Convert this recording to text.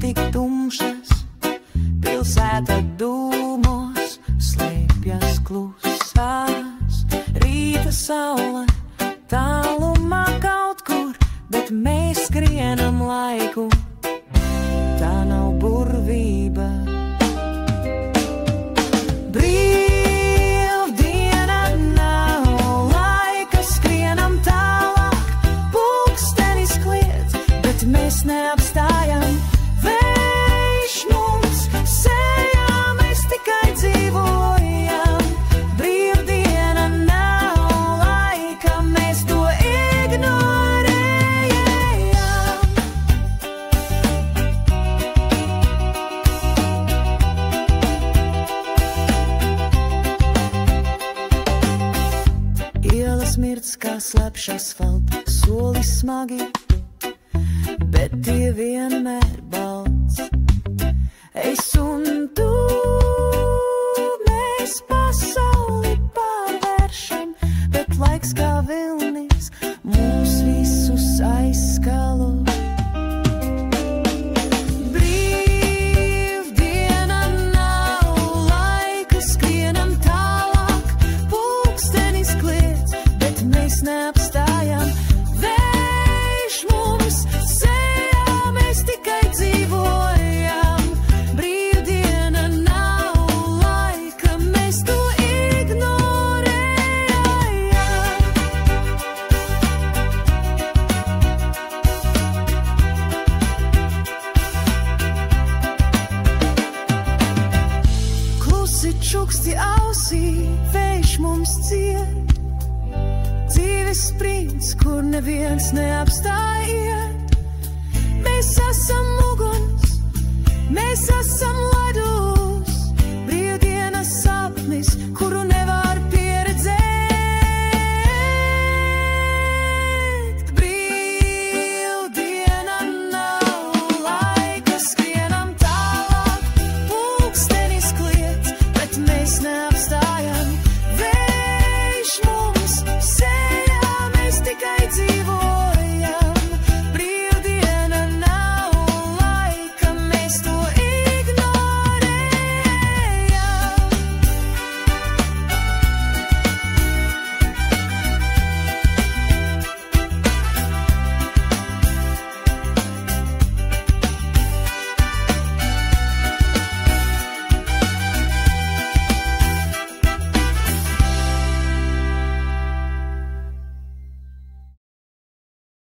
tik tumšas, pilsēta dūmos slēpjas klusās. Rīta saule tālumā kaut kur, bet mēs skrienam laiku, tā nav burvība. Brīvdiena nav laika, skrienam tālāk, pulkstenis kliedz, bet mēs neapstājam. Vējš mums sejā, mēs tikai dzīvojam. Brīvdiena nav laika, mēs to ignorējam. Ielas mirts kā slepš asfalts, soli smagi, bet tie vienmēr balts. Es un tu, mēs pasauli pārvēršam, bet laiks kā vilnis mūs visus aizskalo. Brīvdiena nav laika, skrienam tālāk, pulkstenis kliedz, bet mēs neapstājam. Vējš mums sejā, mēs tikai dzīvojam. Brīvdiena nav laika, mēs to ignorējam. Klusi čuksti ausī, vējš mums ciet. Dzīves sprints, kur neviens neapstājiet. Mēs esam